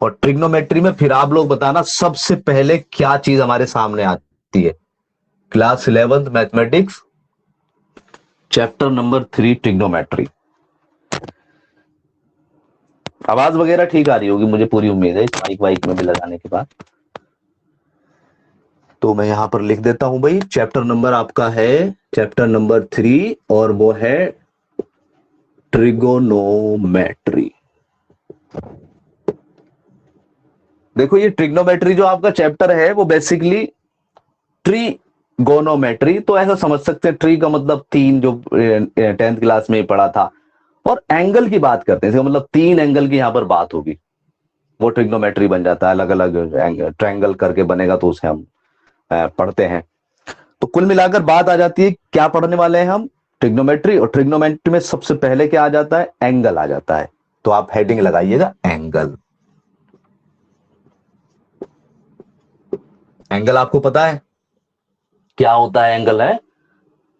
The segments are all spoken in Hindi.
और ट्रिग्नोमेट्री में फिर आप लोग बताना सबसे पहले क्या चीज हमारे सामने आती है। Class 11th mathematics chapter number 3 trigonometry. आवाज वगैरह ठीक आ रही होगी, मुझे पूरी उम्मीद है माइक वाइक में भी लगाने के बाद। तो मैं यहां पर लिख देता हूं भाई, चैप्टर नंबर आपका है चैप्टर नंबर 3 और वो है ट्रिगोनोमेट्री। देखो ये ट्रिग्नोमेट्री जो आपका चैप्टर है वो बेसिकली ट्रीगोनोमेट्री, तो ऐसा समझ सकते हैं ट्री का मतलब तीन, जो 10th क्लास में ही पढ़ा था। और एंगल की बात करते हैं, मतलब तीन एंगल की यहां पर बात होगी, वो ट्रिग्नोमेट्री बन जाता है। अलग अलग ट्रायंगल करके बनेगा तो उसे हम पढ़ते हैं। तो कुल मिलाकर बात आ जाती है क्या पढ़ने वाले हैं हम, ट्रिग्नोमेट्री। और ट्रिग्नोमेट्री में सबसे पहले क्या आ जाता है, एंगल आ जाता है। तो आप हेडिंग लगाइएगा एंगल। एंगल आपको पता है क्या होता है, एंगल है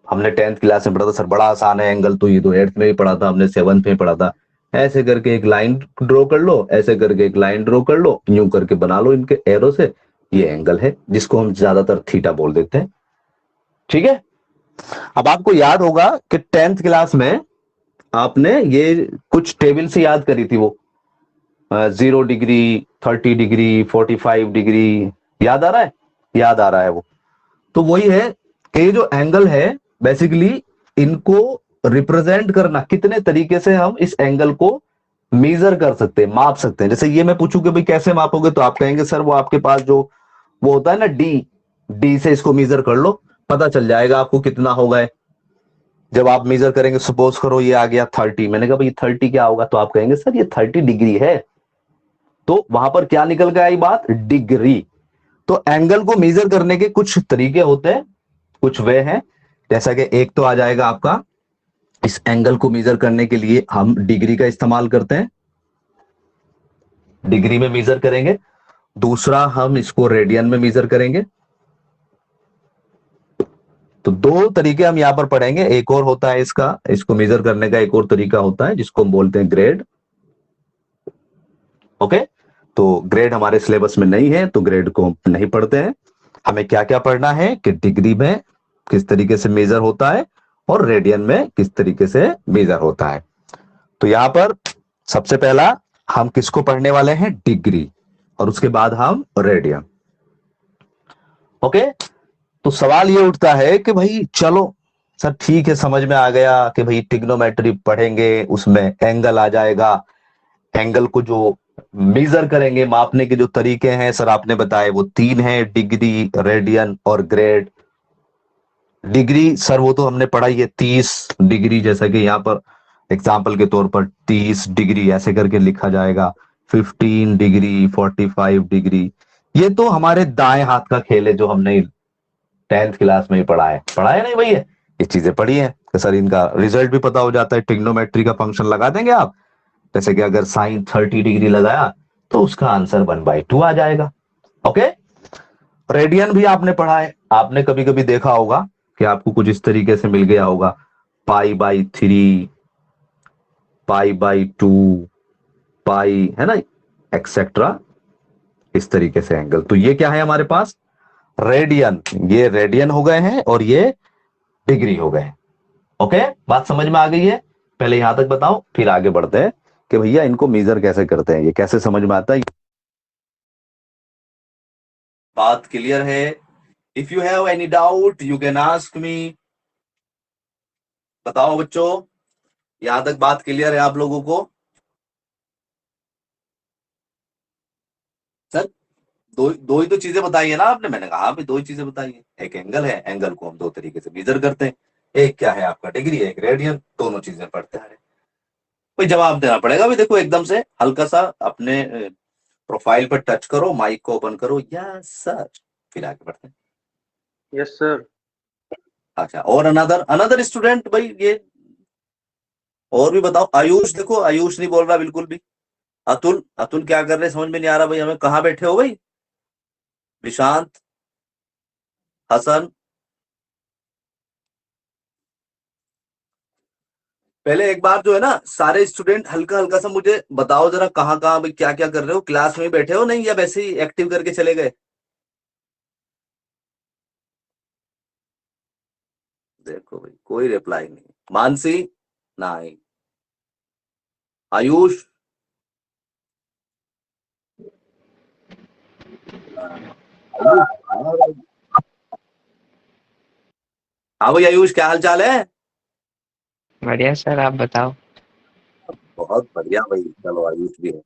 हमने 10th क्लास में पढ़ा था सर, बड़ा आसान है एंगल, तो ये तो 8th में भी पढ़ा था हमने, 7th में पढ़ा था। ऐसे करके एक लाइन ड्रॉ कर लो, ऐसे करके एक लाइन ड्रॉ कर लो, यूं करके बना लो इनके एरो से, ये एंगल है जिसको हम ज्यादातर थीटा बोल देते हैं। ठीक है। अब आपको याद होगा कि 10th क्लास में आपने ये कुछ टेबल से याद करी थी, वो 0 डिग्री, 30 डिग्री, 45 डिग्री, याद आ रहा है? याद आ रहा है वो। तो वही है कि ये जो एंगल है बेसिकली इनको रिप्रेजेंट करना, कितने तरीके से हम इस एंगल को मेजर कर सकते हैं, माप सकते हैं। जैसे ये मैं पूछूं कि भाई कैसे मापोगे, तो आप कहेंगे सर वो आपके पास जो वो होता है ना डी, डी से इसको मेजर कर लो, पता चल जाएगा आपको कितना होगा। जब आप मेजर करेंगे, सपोज करो ये आ गया 30, मैंने कहा भाई 30 क्या होगा, तो आप कहेंगे सर ये 30 डिग्री है। तो वहां पर क्या निकल के आई बात, डिग्री। तो एंगल को मेजर करने के कुछ तरीके होते हैं, कुछ वे हैं। जैसा कि एक तो आ जाएगा आपका, इस एंगल को मेजर करने के लिए हम डिग्री का इस्तेमाल करते हैं, डिग्री में मेजर करेंगे। दूसरा हम इसको रेडियन में मेजर करेंगे। तो दो तरीके हम यहां पर पढ़ेंगे। एक और होता है इसका, इसको मेजर करने का एक और तरीका होता है जिसको हम बोलते हैं ग्रेड। ओके। तो ग्रेड हमारे सिलेबस में नहीं है, तो ग्रेड को हम नहीं पढ़ते हैं। हमें क्या क्या पढ़ना है कि डिग्री में किस तरीके से मेजर होता है और रेडियन में किस तरीके से मेजर होता है। तो यहां पर सबसे पहला हम किसको पढ़ने वाले हैं, डिग्री, और उसके बाद हम रेडियन। ओके। तो सवाल ये उठता है कि भाई चलो सर ठीक है, समझ में आ गया कि भाई ट्रिग्नोमेट्री पढ़ेंगे, उसमें एंगल आ जाएगा। एंगल को जो मेजर करेंगे, मापने के जो तरीके हैं सर आपने बताए वो तीन हैं, डिग्री, रेडियन और ग्रेड। डिग्री सर वो तो हमने पढ़ा, ये 30 डिग्री, जैसा कि यहाँ पर एग्जाम्पल के तौर पर 30 डिग्री ऐसे करके लिखा जाएगा। 15 डिग्री, 45 डिग्री, ये तो हमारे दाएं हाथ का खेल है जो हमने 10th क्लास में ही पढ़ा है नहीं भैया, ये चीजें पढ़ी है कि सर इनका रिजल्ट भी पता हो जाता है। ट्रिग्नोमेट्री का फंक्शन लगा देंगे आप, जैसे कि अगर साइन 30 डिग्री लगाया तो उसका आंसर 1/2 आ जाएगा। ओके। रेडियन भी आपने पढ़ा है, आपने कभी कभी देखा होगा कि आपको कुछ इस तरीके से मिल गया होगा, π/3, π/2, पाई, है ना, एक्सेट्रा, इस तरीके से एंगल। तो ये क्या है हमारे पास, रेडियन। ये रेडियन हो गए हैं और ये डिग्री हो गए। ओके, बात समझ में आ गई है? पहले यहां तक बताओ, फिर आगे बढ़ते हैं कि भैया इनको मेजर कैसे करते हैं, ये कैसे समझ में आता है। बात क्लियर है? If you have any doubt you can ask me. बताओ बच्चों, यहां तक बात क्लियर है आप लोगों को? सर दो दो ही तो चीजें बताई है ना आपने, मैंने कहा हाँ भाई दो ही चीजें बताई है। एक एंगल है, एंगल को हम दो तरीके से मेजर करते हैं। एक क्या है आपका, डिग्री, एक रेडियन, दोनों चीजें पढ़ते हैं। कोई जवाब देना पड़ेगा भाई, देखो एकदम से हल्का सा अपने प्रोफाइल पर टच करो, माइक को ओपन करो, यस सर, फिर आगे बढ़ते हैं। Yes sir. अच्छा, और अनदर अनदर स्टूडेंट भाई, ये और भी बताओ। आयुष, देखो आयुष नहीं बोल रहा बिल्कुल भी। अतुल, अतुल क्या कर रहे हैं समझ में नहीं आ रहा भाई हमें, कहाँ बैठे हो भाई? विशांत, हसन, पहले एक बार जो है ना, सारे स्टूडेंट हल्का हल्का सा मुझे बताओ जरा, कहाँ कहाँ भाई क्या क्या कर रहे हो, क्लास में ही बैठे हो नहीं, या वैसे ही एक्टिव करके चले गए? देखो भाई, कोई रिप्लाई नहीं। मानसी? नहीं। आयुष? आयुष? हाँ भाई आयुष, क्या हाल चाल है? बढ़िया सर, आप बताओ। बहुत बढ़िया भाई, चलो आयुष भी है।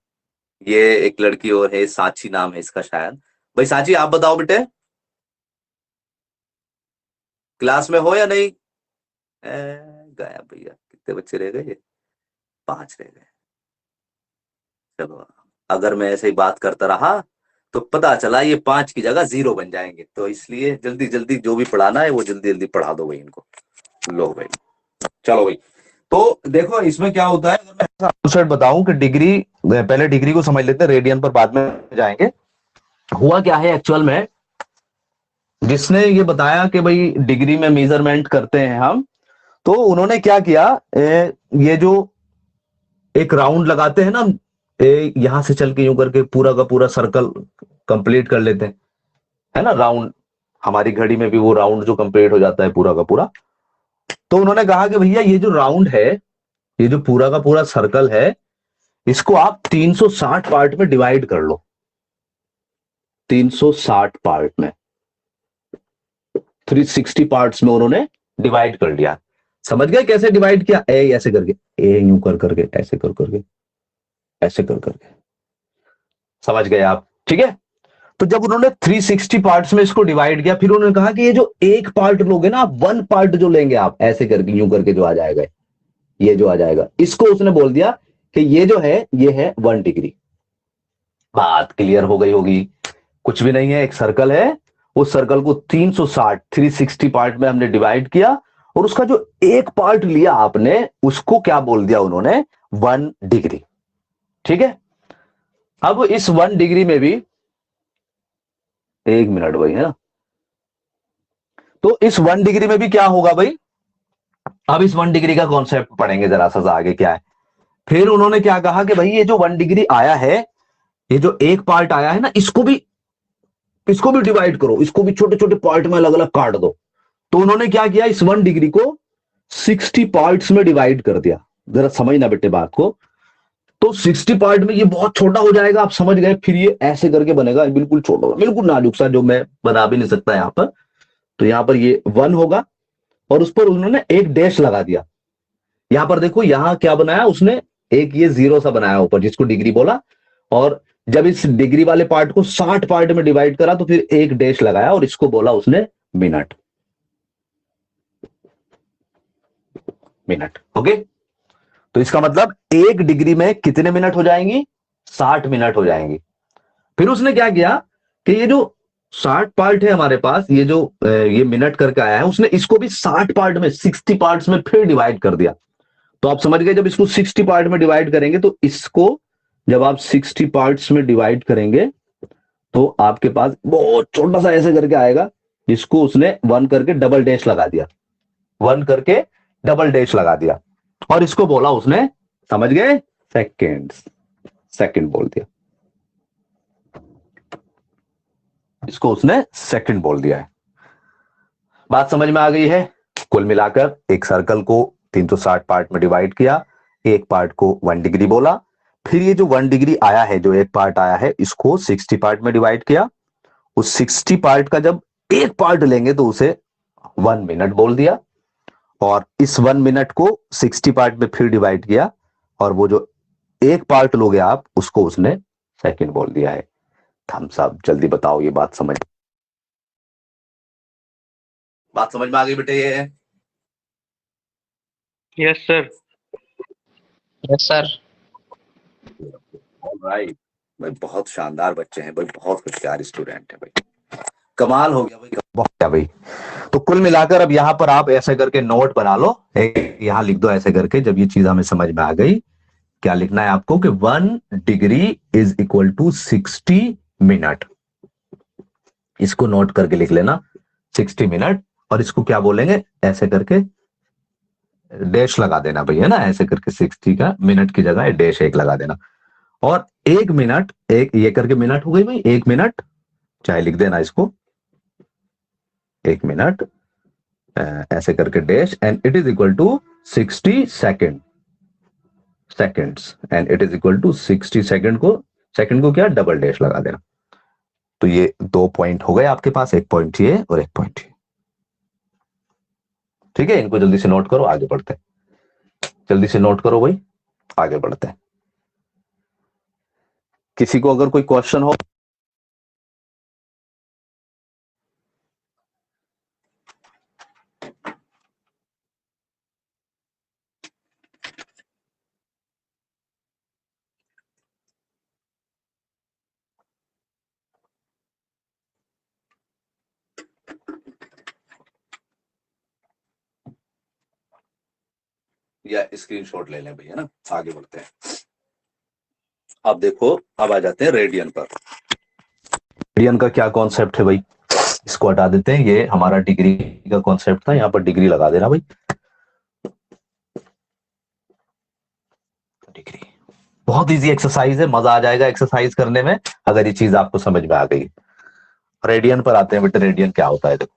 ये एक लड़की और है, साची नाम है इसका शायद। भाई साची, आप बताओ बेटे, क्लास में हो या नहीं? गया भैया, कितने बच्चे रह गए? 5 रह गए। चलो, अगर मैं ऐसे ही बात करता रहा तो पता चला ये 5 की जगह 0 बन जाएंगे, तो इसलिए जल्दी जल्दी जो भी पढ़ाना है वो जल्दी जल्दी पढ़ा दो भाई इनको। लो भाई, चलो भाई। तो देखो इसमें क्या होता है, अगर मैं ऐसा बताऊं कि डिग्री, पहले डिग्री को समझ लेते हैं, रेडियन पर बाद में जाएंगे। हुआ क्या है एक्चुअल में, जिसने ये बताया कि भाई डिग्री में मेजरमेंट करते हैं हम, तो उन्होंने क्या किया, ये जो एक राउंड लगाते हैं ना, यहां से चल के यूं करके पूरा का पूरा सर्कल कंप्लीट कर लेते हैं, है ना राउंड। हमारी घड़ी में भी वो राउंड जो कंप्लीट हो जाता है पूरा का पूरा। तो उन्होंने कहा कि भैया ये जो राउंड है, ये जो पूरा का पूरा सर्कल है, इसको आप 360 पार्ट में डिवाइड कर लो। 360 पार्ट में, 360 पार्ट्स में उन्होंने डिवाइड कर लिया। समझ गए कैसे डिवाइड किया? ए ऐसे करके, ए यूं कर करके, ऐसे कर करके, ऐसे कर करके, समझ गए आप? ठीक है। तो जब उन्होंने 360 पार्ट्स में इसको डिवाइड किया, फिर उन्होंने कहा कि ये जो एक पार्ट लोगे ना आप, वन पार्ट जो लेंगे आप, ऐसे करके यूं करके जो आ जाएगा, ये जो आ जाएगा, इसको उसने बोल दिया कि ये जो है ये है 1 डिग्री। बात क्लियर हो गई होगी। कुछ भी नहीं है, एक सर्कल है, उस सर्कल को 360, 360 पार्ट में हमने डिवाइड किया, और उसका जो एक पार्ट लिया आपने, उसको क्या बोल दिया उन्होंने? 1 डिग्री। ठीक है। अब इस 1 डिग्री में भी, 1 मिनट भाई, है ना। तो इस 1 डिग्री में भी क्या होगा भाई, अब इस 1 डिग्री का कॉन्सेप्ट पढ़ेंगे जरा सा आगे क्या है। फिर उन्होंने क्या कहा कि भाई ये जो 1 डिग्री आया है, ये जो एक पार्ट आया है ना, इसको भी डिवाइड करो, इसको भी छोटे छोटे पार्ट में अलग अलग काट दो। तो उन्होंने क्या किया, इस 1 डिग्री को 60 पार्ट्स में डिवाइड कर दिया। जरा समझना बेटे बात को। तो 60 पार्ट में ये बहुत छोटा हो जाएगा, आप समझ गए। फिर ये ऐसे करके बनेगा, बिल्कुल छोटा होगा, बिल्कुल नाजुक सा, जो मैं बना भी नहीं सकता यहां पर। तो यहां पर ये 1 होगा, और उस पर उन्होंने एक डैश लगा दिया। यहां पर देखो, यहां क्या बनाया उसने, एक ये 0 सा बनाया ऊपर, जिसको डिग्री बोला। और जब इस डिग्री वाले पार्ट को 60 पार्ट में डिवाइड करा, तो फिर एक डैश लगाया, और इसको बोला उसने मिनट। Minute, okay. तो इसका मतलब 1 डिग्री में कितने मिनट हो जाएंगी? 60 मिनट हो जाएंगी। फिर उसने क्या किया कि ये जो 60 पार्ट है हमारे पास, ये जो ये मिनट करके आया है, उसने इसको भी 60 पार्ट में, 60 पार्ट्स में फिर डिवाइड कर दिया। तो आप समझ गए, जब इसको 60 पार्ट में डिवाइड करेंगे, तो इसको जब आप 60 पार्ट्स में डिवाइड करेंगे, तो आपके पास बहुत छोटा सा ऐसे करके आएगा, जिसको उसने 1 करके डबल डैश लगा दिया। 1 करके डबल डैश लगा दिया, और इसको बोला उसने, समझ गए, सेकेंड। सेकंड बोल दिया, इसको उसने सेकंड बोल दिया है। बात समझ में आ गई है? कुल मिलाकर एक सर्कल को 360 पार्ट में डिवाइड किया, एक पार्ट को 1 डिग्री बोला। फिर ये जो 1 डिग्री आया है, जो एक पार्ट आया है, इसको 60 पार्ट में डिवाइड किया। उस 60 पार्ट का जब एक पार्ट लेंगे, तो उसे 1 मिनट बोल दिया। और इस 1 मिनट को 60 पार्ट में फिर डिवाइड किया, और वो जो एक पार्ट लोगे आप, उसको उसने सेकंड बोल दिया है। हम साहब जल्दी बताओ, ये बात समझ में आ गई बेटे? ये yes sir. Yes sir. Right भाई, बहुत शानदार बच्चे हैं भाई, बहुत होशियार स्टूडेंट है भाई, कमाल हो गया भाई, बहुत क्या भाई। तो कुल मिलाकर अब यहां पर आप ऐसे करके नोट बना लो, यहां लिख दो ऐसे करके, जब ये चीज हमें समझ में आ गई। क्या लिखना है आपको कि 1 degree is equal to 60 minute. इसको नोट करके लिख लेना, 60 मिनट। और इसको क्या बोलेंगे, ऐसे करके डैश लगा देना भाई, है ना, ऐसे करके 60 का मिनट की जगह डैश 1 लगा देना। और 1 मिनट, एक ये करके मिनट हो गई भाई, 1 मिनट, चाहे लिख देना इसको 1 मिनट, ऐसे करके dash, and it is equal to 60 seconds, and it is equal to 60 second को क्या डबल डैश लगा देना। तो ये 2 पॉइंट हो गए आपके पास, 1 पॉइंट ये और 1 पॉइंट ये। ठीक है, इनको जल्दी से नोट करो, आगे बढ़ते हैं। जल्दी से नोट करो भाई, आगे बढ़ते हैं। किसी को अगर कोई क्वेश्चन हो। या स्क्रीनशॉट ले लें भैया ना, आगे बढ़ते हैं। अब देखो, अब आ जाते हैं रेडियन पर। रेडियन का क्या कॉन्सेप्ट है भाई, इसको हटा देते हैं, ये हमारा डिग्री का कॉन्सेप्ट था, यहां पर डिग्री लगा देना भाई, डिग्री। बहुत इजी एक्सरसाइज है, मजा आ जाएगा एक्सरसाइज करने में अगर ये चीज आपको समझ में आ गई। रेडियन पर आते हैं बेटे, रेडियन क्या होता है देखो।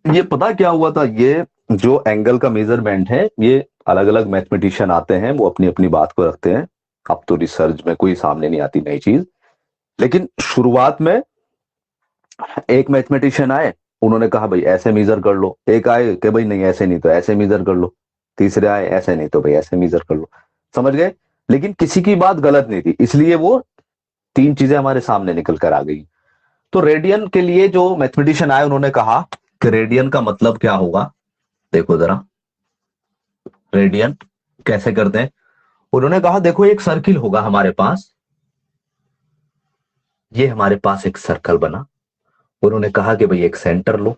ये पता क्या हुआ था, ये जो एंगल का मेजरमेंट है, ये अलग अलग मैथमेटिशियन आते हैं, वो अपनी अपनी बात को रखते हैं। अब तो रिसर्च में कोई सामने नहीं आती नई चीज, लेकिन शुरुआत में एक मैथमेटिशियन आए, उन्होंने कहा भाई ऐसे मेजर कर लो, एक आए कि भाई नहीं ऐसे नहीं तो ऐसे मेजर कर लो, तीसरे आए ऐसे नहीं तो भाई ऐसे मेजर कर लो, समझ गए। लेकिन किसी की बात गलत नहीं थी, इसलिए वो 3 चीजें हमारे सामने निकल कर आ गई। तो रेडियन के लिए जो मैथमेटिशियन आए, उन्होंने कहा कि रेडियन का मतलब क्या होगा। देखो जरा, रेडियन कैसे करते हैं। उन्होंने कहा देखो, एक सर्किल होगा हमारे पास, ये हमारे पास एक सर्कल बना। उन्होंने कहा कि भाई एक सेंटर लो,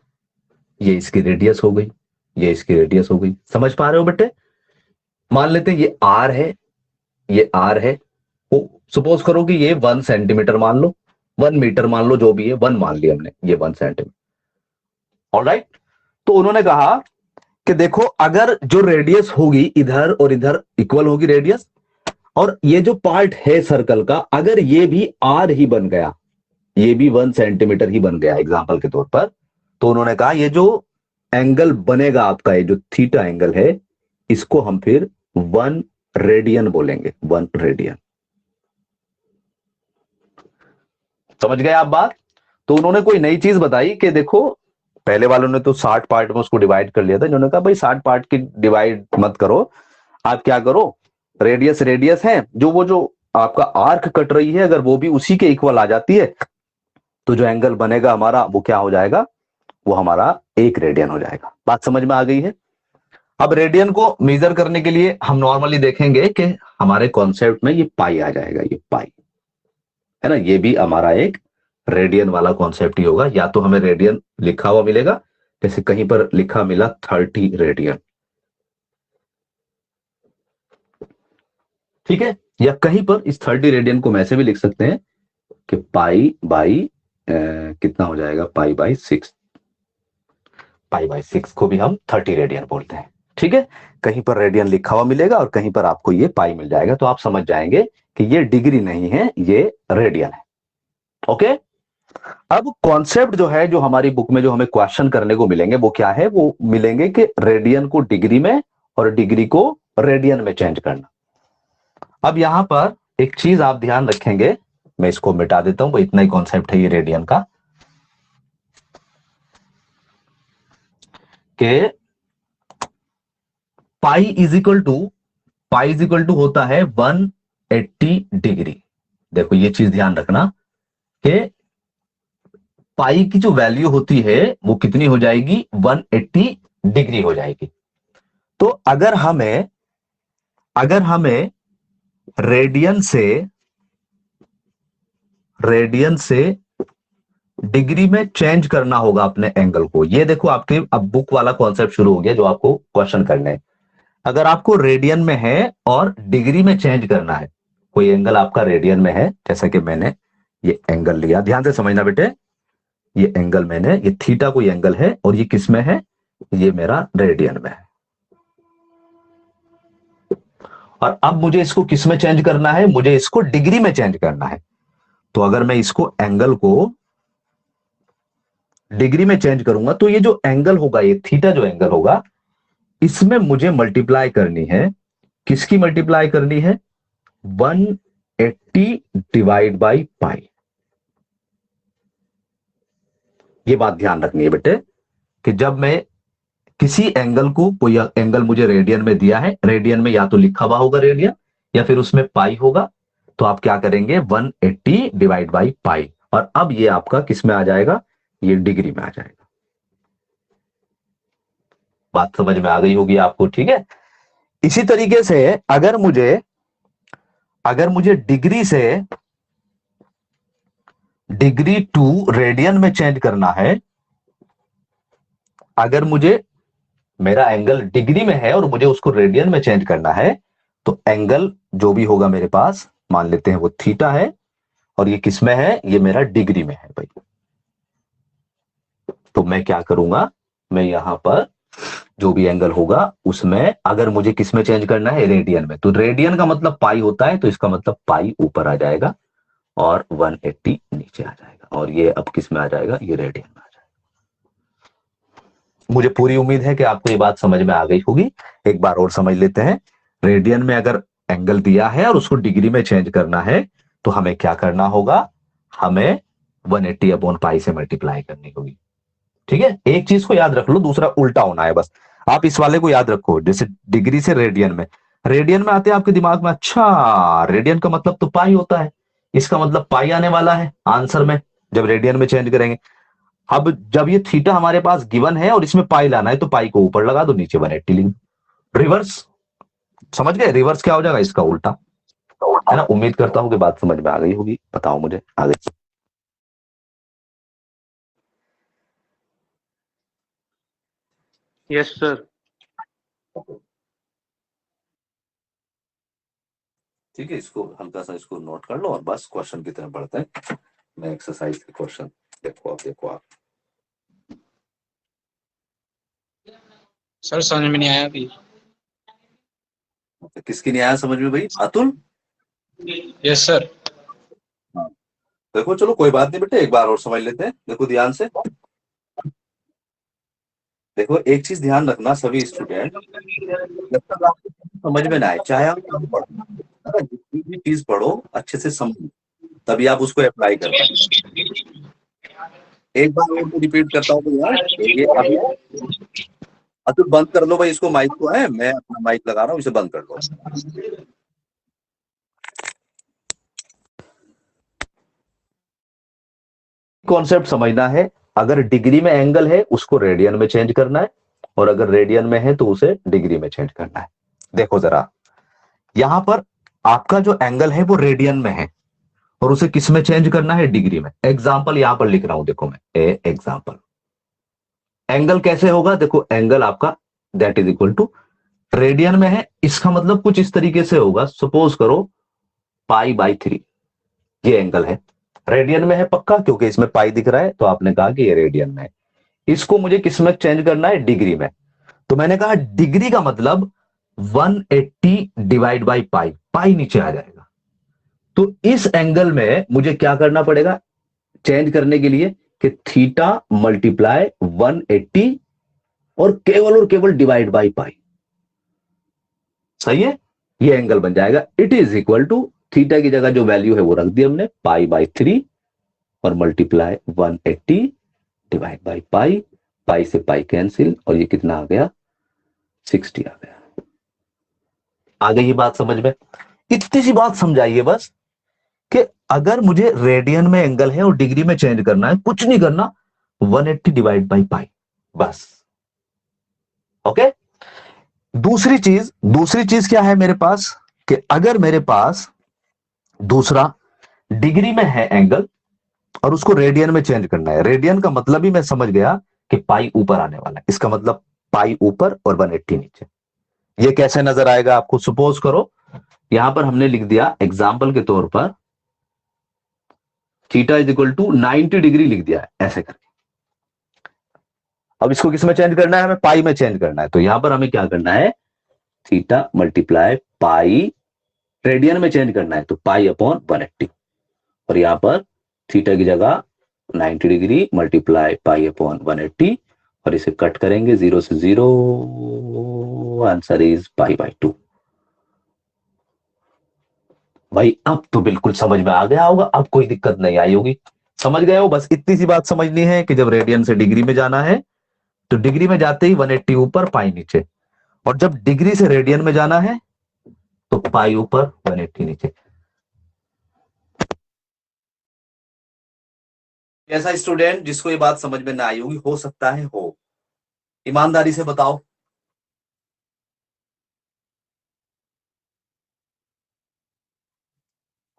ये इसकी रेडियस हो गई, ये इसकी रेडियस हो गई, समझ पा रहे हो बेटे। मान लेते हैं ये आर है, ये आर है, वो सपोज करो कि ये 1 सेंटीमीटर मान लो, 1 मीटर मान लो, जो भी है 1 मान लिया हमने, ये 1 सेंटीमीटर। ऑलराइट। तो उन्होंने कहा कि देखो, अगर जो रेडियस होगी इधर और इधर इक्वल होगी रेडियस, और ये जो पार्ट है सर्कल का, अगर ये भी आर ही बन गया, ये भी 1 सेंटीमीटर ही बन गया एग्जाम्पल के तौर पर, तो उन्होंने कहा ये जो एंगल बनेगा आपका, ये जो थीटा एंगल है, इसको हम फिर 1 रेडियन बोलेंगे, 1 रेडियन। समझ गए आप बात। तो उन्होंने कोई नई चीज बताई कि देखो, पहले वालों ने तो 60 पार्ट में उसको डिवाइड कर लिया था, इन्होंने कहा भाई 60 पार्ट की डिवाइड मत करो, आप क्या करो, रेडियस रेडियस है, जो वो जो आपका आर्क कट रही है, अगर वो भी उसी के इक्वल आ जाती है, तो जो एंगल बनेगा हमारा वो क्या हो जाएगा, वो हमारा 1 रेडियन हो जाएगा। बात समझ में आ गई है। अब रेडियन को मेजर करने के लिए हम नॉर्मली देखेंगे कि हमारे कॉन्सेप्ट में ये पाई आ जाएगा, ये पाई है ना, ये भी हमारा एक रेडियन वाला कॉन्सेप्ट ही होगा। या तो हमें रेडियन लिखा हुआ मिलेगा, जैसे कहीं पर लिखा मिला 30 रेडियन, ठीक है, या कहीं पर इस 30 रेडियन को हम ऐसे भी लिख सकते हैं कि पाई बाई कितना हो जाएगा, पाई बाई 6, पाई बाई 6 को भी हम 30 रेडियन बोलते हैं। ठीक है, कहीं पर रेडियन लिखा हुआ मिलेगा और कहीं पर आपको ये पाई मिल जाएगा, तो आप समझ जाएंगे कि ये डिग्री नहीं है, ये रेडियन है। ओके। अब कॉन्सेप्ट जो है, जो हमारी बुक में जो हमें क्वेश्चन करने को मिलेंगे, वो क्या है, वो मिलेंगे कि रेडियन को डिग्री में और डिग्री को रेडियन में चेंज करना। अब यहां पर एक चीज आप ध्यान रखेंगे, मैं इसको मिटा देता हूं, वो इतना ही कॉन्सेप्ट है ये रेडियन का, कि pi is equal to, pi is equal to होता है 180 डिग्री। देखो ये चीज ध्यान रखना कि पाई की जो वैल्यू होती है वो कितनी हो जाएगी, 180 डिग्री हो जाएगी। तो अगर हमें रेडियन से डिग्री में चेंज करना होगा अपने एंगल को, ये देखो आपके अब बुक वाला कॉन्सेप्ट शुरू हो गया जो आपको क्वेश्चन करने हैं। अगर आपको रेडियन में है और डिग्री में चेंज करना है, कोई एंगल आपका रेडियन में है, जैसा कि मैंने ये एंगल लिया, ध्यान से समझना बेटे, ये एंगल मैंने, ये थीटा कोई एंगल है और ये किस में है, ये मेरा रेडियन में है। और अब मुझे इसको किस में चेंज करना है, मुझे इसको डिग्री में चेंज करना है। तो अगर मैं इसको एंगल को डिग्री में चेंज करूंगा तो ये जो एंगल होगा, ये थीटा जो एंगल होगा, इसमें मुझे मल्टीप्लाई करनी है, किसकी मल्टीप्लाई करनी है, 180 डिवाइड बाई पाई। ये बात ध्यान रखनी है बेटे कि जब मैं किसी एंगल को, कोई एंगल मुझे रेडियन में दिया है, रेडियन में या तो लिखा हुआ होगा रेडियन या फिर उसमें पाई होगा, तो आप क्या करेंगे 180 डिवाइड बाई पाई, और अब ये आपका किस में आ जाएगा, ये डिग्री में आ जाएगा। बात समझ में आ गई होगी आपको, ठीक है। इसी तरीके से अगर मुझे डिग्री से डिग्री टू रेडियन में चेंज करना है, अगर मुझे मेरा एंगल डिग्री में है और मुझे उसको रेडियन में चेंज करना है, तो एंगल जो भी होगा मेरे पास, मान लेते हैं वो थीटा है और ये किस में है, ये मेरा डिग्री में है भाई। तो मैं क्या करूंगा, मैं यहां पर जो भी एंगल होगा उसमें अगर मुझे किस में चेंज करना है, रेडियन में, तो रेडियन का मतलब पाई होता है, तो इसका मतलब पाई ऊपर आ जाएगा और 180 नीचे आ जाएगा, और ये अब किस में आ जाएगा, ये रेडियन में आ जाएगा। मुझे पूरी उम्मीद है कि आपको ये बात समझ में आ गई होगी। एक बार और समझ लेते हैं। रेडियन में अगर एंगल दिया है और उसको डिग्री में चेंज करना है, तो हमें क्या करना होगा, हमें 180 अपॉन पाई से मल्टीप्लाई करनी होगी। ठीक है, एक चीज को याद रख लो, दूसरा उल्टा होना है बस। आप इस वाले को याद रखो, जैसे डिग्री से रेडियन में आते हैं आपके दिमाग में, अच्छा रेडियन का मतलब तो पाई होता है, इसका मतलब पाई आने वाला है आंसर में जब रेडियन में चेंज करेंगे। अब जब ये थीटा हमारे पास गिवन है और इसमें पाई लाना है, तो पाई को ऊपर लगा दो, नीचे 180 लिख दो। रिवर्स, समझ गए, रिवर्स क्या हो जाएगा, इसका उल्टा, है ना। उम्मीद करता हूं कि बात समझ में आ गई होगी। बताओ मुझे आगे। Yes sir. ठीक है, इसको हल्का सा इसको नोट कर लो और बस क्वेश्चन की तरफ बढ़ते हैं। मैं एक्सरसाइज के क्वेश्चन देखो आप। सर समझ में नहीं आया अभी। किसकी नहीं आया समझ में भाई, अतुल? Yes sir. हाँ। देखो चलो कोई बात नहीं बेटे, एक बार और समझ लेते हैं, देखो ध्यान से। देखो एक चीज ध्यान रखना सभी स्टूडेंट, जब तक आपको समझ में ना आए, चाहे आप कम पढ़ो, अगर जितनी भी चीज पढ़ो अच्छे से समझो, तभी आप उसको अप्लाई कर पाए। एक बार और रिपीट करता हूँ यार, ये अभी अतुल बंद कर लो भाई इसको, माइक को है, मैं अपना माइक लगा रहा हूँ, इसे बंद कर लो। कॉन्सेप्ट समझना है, अगर डिग्री में एंगल है उसको रेडियन में चेंज करना है, और अगर रेडियन में है तो उसे डिग्री में चेंज करना है। देखो जरा, यहां पर आपका जो एंगल है वो रेडियन में है और उसे किस में चेंज करना है, डिग्री में। एग्जाम्पल यहां पर लिख रहा हूं, देखो मैं एग्जाम्पल। एंगल कैसे होगा, देखो एंगल आपका that is equal to, radian में है, इसका मतलब कुछ इस तरीके से होगा, सपोज करो पाई/3, ये एंगल है, रेडियन में है पक्का, क्योंकि इसमें पाई दिख रहा है, तो आपने कहा कि ये रेडियन में है। इसको मुझे किस में चेंज करना है, डिग्री में। तो मैंने कहा डिग्री का मतलब 180 डिवाइड बाई पाई, पाई नीचे आ जाएगा। तो इस एंगल में मुझे क्या करना पड़ेगा चेंज करने के लिए, कि थीटा मल्टीप्लाई 180 और केवल डिवाइड बाई पाई। सही है, ये एंगल बन जाएगा, it is equal to, theta की जगह जो वैल्यू है वो रख दी हमने, पाई/3 और मल्टीप्लाई 180 डिवाइड बाई पाई, पाई से पाई कैंसिल, और ये कितना आ गया, 60 आ गया। आ गई ये बात समझ में? इतनी सी बात समझाइए बस, कि अगर मुझे रेडियन में एंगल है और डिग्री में चेंज करना है, कुछ नहीं करना, 180 डिवाइड बाई पाई, बस। ओके। दूसरी चीज क्या है मेरे पास, कि अगर मेरे पास दूसरा डिग्री में है एंगल और उसको रेडियन में चेंज करना है, रेडियन का मतलब ही मैं समझ गया कि पाई ऊपर आने वाला है, इसका मतलब पाई ऊपर और 180 नीचे। ये कैसे नजर आएगा आपको, सपोज करो यहां पर हमने लिख दिया एग्जाम्पल के तौर पर theta is equal to 90 degree लिख दिया है ऐसे करके। अब इसको किस में चेंज करना है, हमें पाई में चेंज करना है। तो यहां पर हमें क्या करना है, थीटा मल्टीप्लाई पाई, रेडियन में चेंज करना है तो पाई अपॉन 180, और यहां पर थीटा की जगह 90 डिग्री मल्टीप्लाई पाई अपॉन 180, और इसे कट करेंगे 0 से 0, आंसर इज पाई बाई 2। भाई अब तो बिल्कुल समझ में आ गया होगा, अब कोई दिक्कत नहीं आई होगी, समझ गए हो। बस इतनी सी बात समझनी है कि जब रेडियन से डिग्री में जाना है तो डिग्री में जाते ही 180 ऊपर पाई नीचे, और जब डिग्री से रेडियन में जाना है तो पाई ऊपर 180 नीचे। ऐसा स्टूडेंट जिसको ये बात समझ में ना आई होगी, हो सकता है हो, ईमानदारी से बताओ।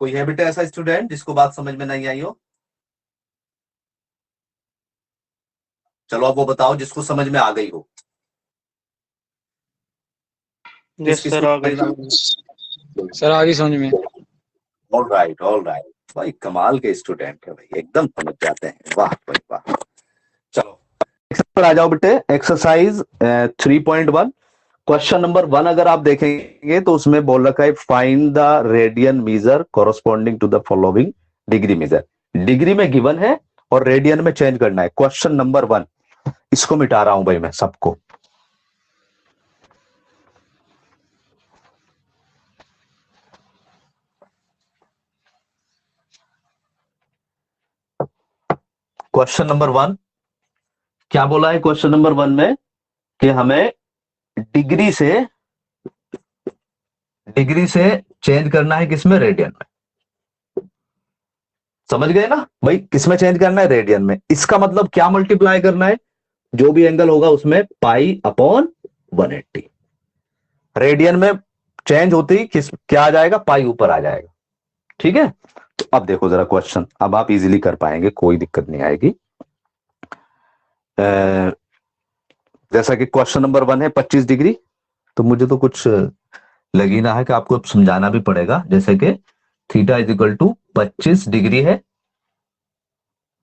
कोई है बेटा ऐसा स्टूडेंट जिसको बात समझ में नहीं आई हो? चलो अब वो बताओ जिसको समझ में आ गई हो। यस सर, आ गई सर, आ गई समझ में। ऑल राइट ऑल राइट, भाई कमाल के स्टूडेंट है भाई, एकदम समझ जाते हैं, वाह भाई वाह। चलो पर आ जाओ बेटे, एक्सरसाइज 3.1 क्वेश्चन नंबर 1 अगर आप देखेंगे तो उसमें बोल रखा है find the radian measure corresponding to the following degree measure. Degree में गिवन है और रेडियन में चेंज करना है। क्वेश्चन नंबर 1, इसको मिटा रहा हूं भाई मैं सबको। क्वेश्चन नंबर 1 क्या बोला है, क्वेश्चन नंबर 1 में कि हमें डिग्री से चेंज करना है किसमें, रेडियन में। समझ गए ना भाई, किसमें चेंज करना है, रेडियन में। इसका मतलब क्या मल्टीप्लाई करना है, जो भी एंगल होगा उसमें पाई अपॉन 180। रेडियन में चेंज होते ही क्या आ जाएगा, पाई ऊपर आ जाएगा। ठीक है, तो अब देखो जरा क्वेश्चन, अब आप इजीली कर पाएंगे, कोई दिक्कत नहीं आएगी। जैसा कि क्वेश्चन नंबर 1 है 25 डिग्री, तो मुझे तो कुछ लग ही ना है कि आपको समझाना भी पड़ेगा। जैसे कि theta is equal to 25 degree है,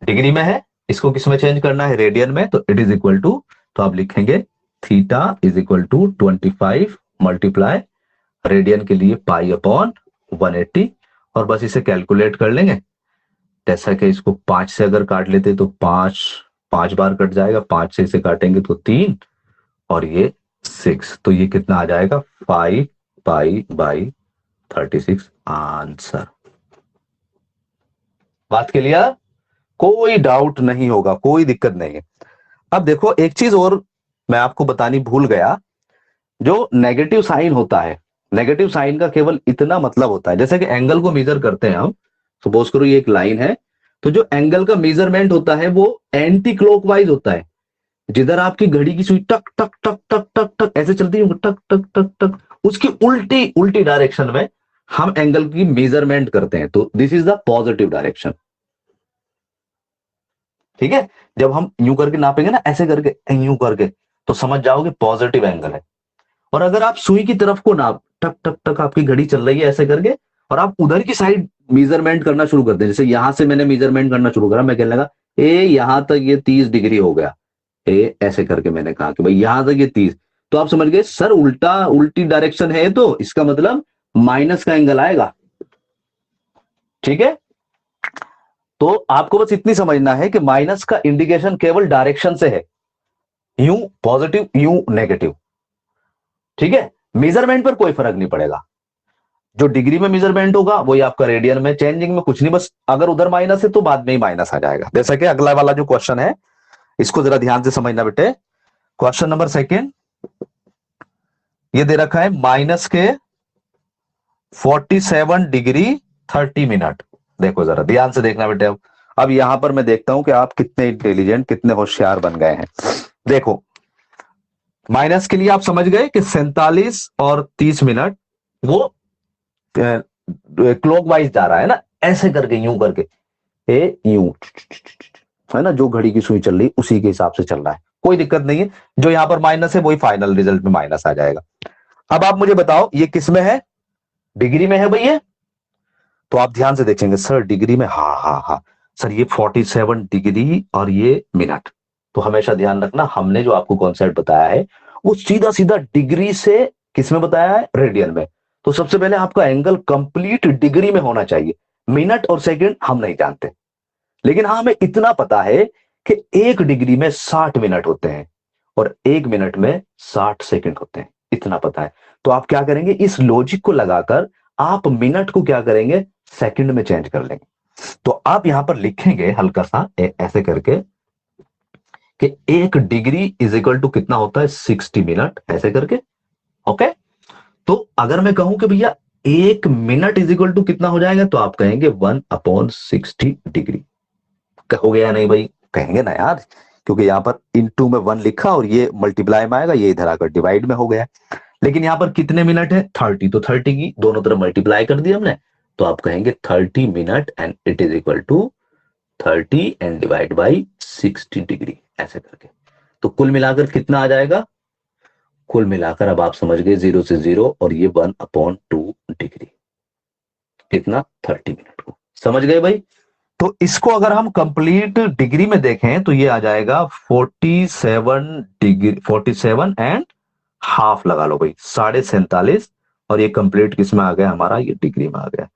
डिग्री में है, इसको किस में चेंज करना है, रेडियन में, तो इट इज इक्वल टू, तो आप लिखेंगे theta is equal to 25 multiply radian के लिए पाई अपॉन 180, और बस इसे कैलकुलेट कर लेंगे। जैसा कि इसको 5 से अगर काट लेते तो 5 बार कट जाएगा, 5 से इसे काटेंगे तो 3, और ये 6, तो ये कितना आ जाएगा, 5 पाई बाई 36 आंसर। बात क्लियर, कोई डाउट नहीं होगा, कोई दिक्कत नहीं है। अब देखो एक चीज और मैं आपको बतानी भूल गया, जो नेगेटिव साइन होता है, नेगेटिव साइन का केवल इतना मतलब होता है, जैसे कि एंगल को मेजर करते हैं हम, सपोज करो ये एक लाइन है, तो जो एंगल का मेजरमेंट होता है वो एंटी क्लॉकवाइज होता है। जिधर आपकी घड़ी की सुई टक टक टक टक टक टक ऐसे चलती है, टक टक टक टक, उसकी उल्टी उल्टी डायरेक्शन में हम एंगल की मेजरमेंट करते हैं, तो this is the positive direction. ठीक है, जब हम यूं करके नापेंगे ना, ऐसे करके यूं करके, तो समझ जाओगे पॉजिटिव एंगल है। और अगर आप सुई की तरफ को नाप, टक टक टक आपकी घड़ी चल रही है ऐसे करके, और आप उधर की साइड मेजरमेंट करना शुरू करते हैं, जैसे यहां से मैंने मेजरमेंट करना शुरू करा, मैं कहने लगा ए यहां तक ये 30 डिग्री हो गया, ए ऐसे करके मैंने कहा कि भाई यहां तक ये 30, तो आप समझ गए सर उल्टा उल्टी डायरेक्शन है, तो इसका मतलब माइनस का एंगल आएगा। ठीक है, तो आपको बस इतनी समझना है कि माइनस का इंडिकेशन केवल डायरेक्शन से है, यूं पॉजिटिव यूं नेगेटिव। ठीक है, मेजरमेंट पर कोई फर्क नहीं पड़ेगा, जो डिग्री में मेजरमेंट होगा वही आपका रेडियन में, चेंजिंग में कुछ नहीं, बस अगर उधर माइनस है तो बाद में ही माइनस आ जाएगा। जैसा कि अगला वाला जो क्वेश्चन है, इसको जरा ध्यान से समझना बेटे। क्वेश्चन नंबर 2 ये दे रखा है माइनस के 47 डिग्री 30 मिनट। देखो जरा ध्यान से देखना बेटे। अब यहां पर मैं देखता हूं कि आप कितने इंटेलिजेंट, कितने होशियार बन गए हैं। देखो माइनस के लिए आप समझ गए कि 47 और 30 मिनट वो क्लॉकवाइज जा रहा है ना, ऐसे करके यूं करके, ए यूं है ना, जो घड़ी की सुई चल रही उसी के हिसाब से चल रहा है, कोई दिक्कत नहीं है। जो यहां पर माइनस है वही फाइनल रिजल्ट में माइनस आ जाएगा। अब आप मुझे बताओ ये किस में है, डिग्री में है भैया, तो आप ध्यान से देखेंगे सर डिग्री में, हाँ हाँ हाँ, सर ये 47 डिग्री और ये मिनट। तो हमेशा ध्यान रखना, हमने जो आपको कॉन्सेप्ट बताया है वो सीधा सीधा डिग्री से किसमें बताया है, रेडियन में। तो सबसे पहले आपका एंगल कंप्लीट डिग्री में होना चाहिए। मिनट और सेकंड हम नहीं जानते, लेकिन हाँ हमें इतना पता है कि 1 डिग्री में 60 मिनट होते हैं और 1 मिनट में 60 सेकंड होते हैं, इतना पता है। तो आप क्या करेंगे, इस लॉजिक को लगाकर आप मिनट को क्या करेंगे, सेकंड में चेंज कर लेंगे। तो आप यहां पर लिखेंगे हल्का सा ऐसे करके कि 1 डिग्री इज इक्वल टू कितना होता है, 60 मिनट, ऐसे करके। ओके। तो अगर मैं कहूं कि भैया 1 मिनट इज इक्वल टू कितना हो जाएगा, तो आप कहेंगे 1/60 डिग्री। हो गया नहीं भाई, कहेंगे ना यार, क्योंकि यहां पर इनटू में 1 लिखा और ये मल्टीप्लाई में आएगा, ये इधर आकर डिवाइड में हो गया। लेकिन यहां पर कितने मिनट है, 30, तो 30 की दोनों तरफ मल्टीप्लाई कर दिया हमने, तो आप कहेंगे 30 minute and it is equal to 30 and divide by 60 degree, ऐसे करके। तो कुल मिलाकर कितना आ जाएगा, कुल मिलाकर अब आप समझ गए 0 से 0 और ये 1/2 डिग्री, कितना, 30 मिनट को। समझ गए भाई। तो इसको अगर हम कंप्लीट डिग्री में देखें तो ये आ जाएगा 47 डिग्री, 47.5 लगा लो भाई, 47.5। और ये कंप्लीट किस में आ गया हमारा, ये डिग्री में आ गया।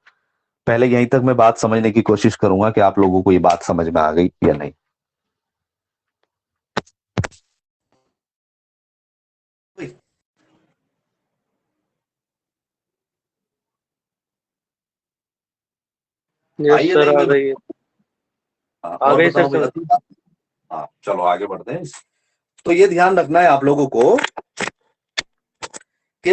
पहले यहीं तक मैं बात समझने की कोशिश करूंगा कि आप लोगों को ये बात समझ में आ गई या नहीं। यस आइए सर, नहीं आ मैं गई है। आ और गई सर बताओ मेरा। समझ। हाँ चलो आगे बढ़ते हैं। तो ये ध्यान रखना है आप लोगों को कि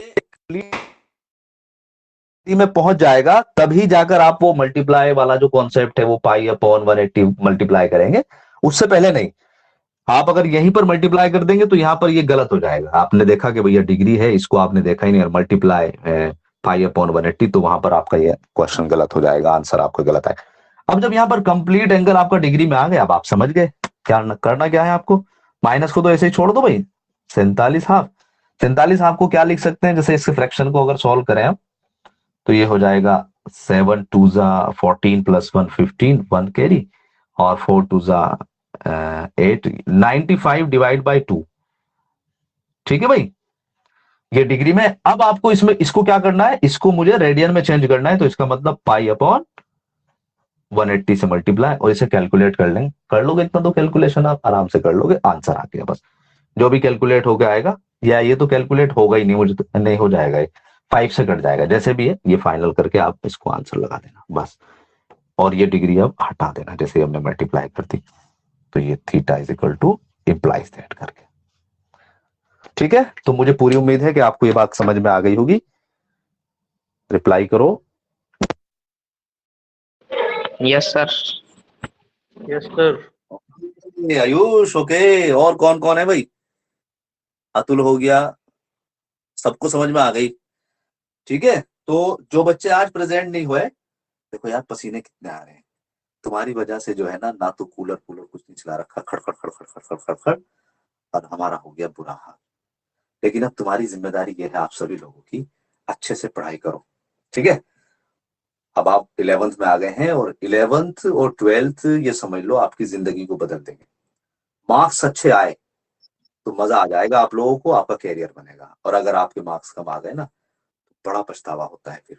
में पहुंच जाएगा तभी जाकर आप वो मल्टीप्लाई वाला जो कॉन्सेप्ट है वो π/180 मल्टीप्लाई करेंगे, उससे पहले नहीं। आप अगर यहीं पर मल्टीप्लाई कर देंगे तो यहां पर ये गलत हो जाएगा। आपने देखा कि भैया डिग्री है, इसको आपने देखा ही नहीं, और मल्टीप्लाई π/180, तो वहां पर आपका ये क्वेश्चन गलत हो जाएगा, आंसर आपका गलत है। अब जब यहाँ पर कंप्लीट एंगल आपका डिग्री में आ गया, अब आप समझ गए क्या करना क्या है आपको। माइनस को तो ऐसे ही छोड़ दो भाई, 47.5। 47.5 को क्या लिख सकते हैं, जैसे इसके फ्रैक्शन को अगर सॉल्व करें हम, तो ये हो जाएगा 7 2 14 + 1 15, 1 कैरी, और 4 2 8, 95 डिवाइड बाई 2। ठीक है भाई, ये डिग्री में। अब आपको इसमें इसको क्या करना है, इसको मुझे रेडियन में चेंज करना है, तो इसका मतलब π/180 से मल्टीप्लाई, और इसे कैलकुलेट कर लेंगे, कर लोगे इतना तो कैलकुलेशन आप आराम से कर लोगे, आंसर आ गया बस। जो भी कैलकुलेट होके आएगा, या ये तो कैलकुलेट होगा ही नहीं, मुझे तो नहीं हो जाएगा, ये 5 से कट जाएगा, जैसे भी है ये फाइनल करके आप इसको आंसर लगा देना बस। और ये डिग्री अब हटा देना, जैसे हमने मल्टीप्लाई कर दी, तो ये theta is equal two implies that करके। ठीक है, तो मुझे पूरी उम्मीद है कि आपको ये बात समझ में आ गई होगी। रिप्लाई करो। Yes sir. Yes sir. Ayush okay, और कौन कौन है भाई, अतुल हो गया, सबको समझ में आ गई। ठीक है, तो जो बच्चे आज प्रेजेंट नहीं हुए, देखो यार पसीने कितने आ रहे हैं तुम्हारी वजह से, जो है ना तो कूलर कूलर कुछ नहीं चला रखा, खड़ खड़ खड़ खड़ खड़ खड़ खड़ खड़, और हमारा हो गया बुरा हाल। लेकिन अब तुम्हारी जिम्मेदारी ये है आप सभी लोगों की, अच्छे से पढ़ाई करो। ठीक है, अब आप 11th में आ गए हैं, और 11th और 12th ये समझ लो आपकी जिंदगी को बदल देंगे। मार्क्स अच्छे आए तो मजा आ जाएगा आप लोगों को, आपका कैरियर बनेगा। और अगर आपके मार्क्स कम आ गए ना, तो बड़ा पछतावा होता है फिर।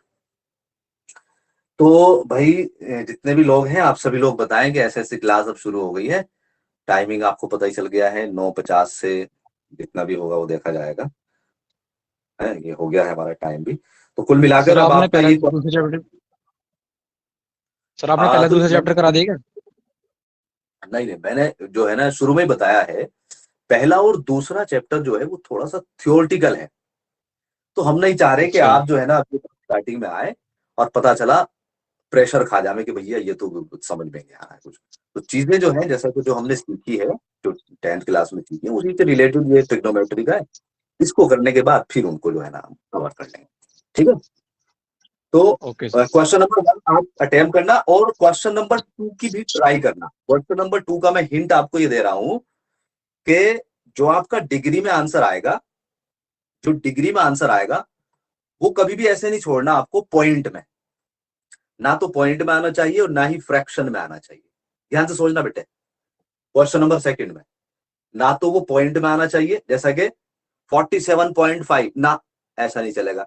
तो भाई जितने भी लोग हैं आप सभी लोग बताएं कि ऐसे क्लास अब शुरू हो गई है। टाइमिंग आपको पता ही चल गया है, 9:50 से जितना भी होगा वो देखा जाएगा। है, ये हो गया है हमारा टाइम भी। तो कुल मिलाकर सर अब आपने आपका पहला ये, दूसरा चैप्टर, सर आपने हाँ पहला तो दूसरा चैप्टर करा दिया क्या? नहीं नहीं, मैंने जो है ना शुरू में ही बताया है, पहला और दूसरा चैप्टर जो है वो थोड़ा सा थियोरटिकल है। तो हम नहीं चाह रहे कि अच्छा। आप जो है ना अभी स्टार्टिंग में आए और पता चला प्रेशर खा जावे कि भैया ये तो कुछ समझ में नहीं आ रहा है कुछ। तो चीजें जो है, जैसा कि जो हमने सीखी है, जो 10th क्लास में सीखी है, उसी से रिलेटेड ये ट्रिग्नोमेट्री का है। इसको करने के बाद फिर उनको जो है ना कवर कर लेंगे। ठीक है, तो ओके सर। क्वेश्चन नंबर 1 आप अटेम्प्ट करना, और क्वेश्चन नंबर 2 की भी ट्राई करना। क्वेश्चन नंबर 2 का मैं हिंट आपको ये दे रहा हूं कि जो आपका डिग्री में आंसर आएगा, जो डिग्री में आंसर आएगा, वो कभी भी ऐसे नहीं छोड़ना आपको पॉइंट में। ना तो पॉइंट में आना चाहिए और ना ही फ्रैक्शन में आना चाहिए। ध्यान से सोचना बेटे, क्वेश्चन नंबर सेकंड में ना तो वो पॉइंट में आना चाहिए जैसा कि 47.5 ना, ऐसा नहीं चलेगा।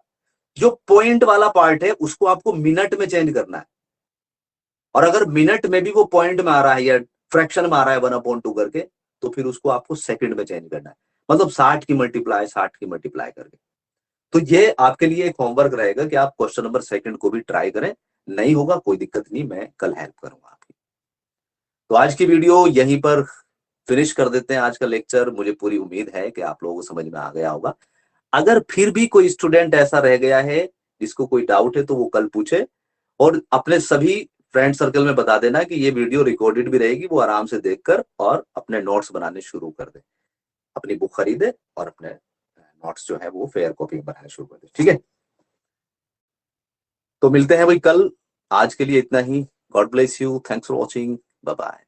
जो पॉइंट वाला पार्ट है उसको आपको मिनट में चेंज करना है, और अगर मिनट में भी वो पॉइंट में आ रहा है या फ्रैक्शन में आ रहा है 1/2 करके, तो फिर उसको आपको सेकंड में चेंज करना है, मतलब 60 की मल्टीप्लाई करके। तो ये आपके लिए एक होमवर्क रहेगा कि आप क्वेश्चन नंबर सेकंड को भी ट्राई करें। नहीं होगा कोई दिक्कत नहीं, मैं कल हेल्प करूंगा आपकी। तो आज की वीडियो यहीं पर फिनिश कर देते हैं, आज का लेक्चर। मुझे पूरी उम्मीद है कि आप लोगों को समझ में आ गया होगा। अगर फिर भी कोई स्टूडेंट ऐसा रह गया है जिसको कोई डाउट है तो वो कल पूछे, और अपने सभी फ्रेंड सर्कल में बता देना कि ये वीडियो रिकॉर्डेड भी रहेगी, वो आराम से देखकर और अपने नोट्स बनाने शुरू कर दे, अपनी बुक खरीदे और अपने नोट्स जो है वो फेयर कॉपी में बनाने शुरू कर दे। ठीक है, तो मिलते हैं भाई कल। आज के लिए इतना ही। God bless you, thanks for watching, bye bye.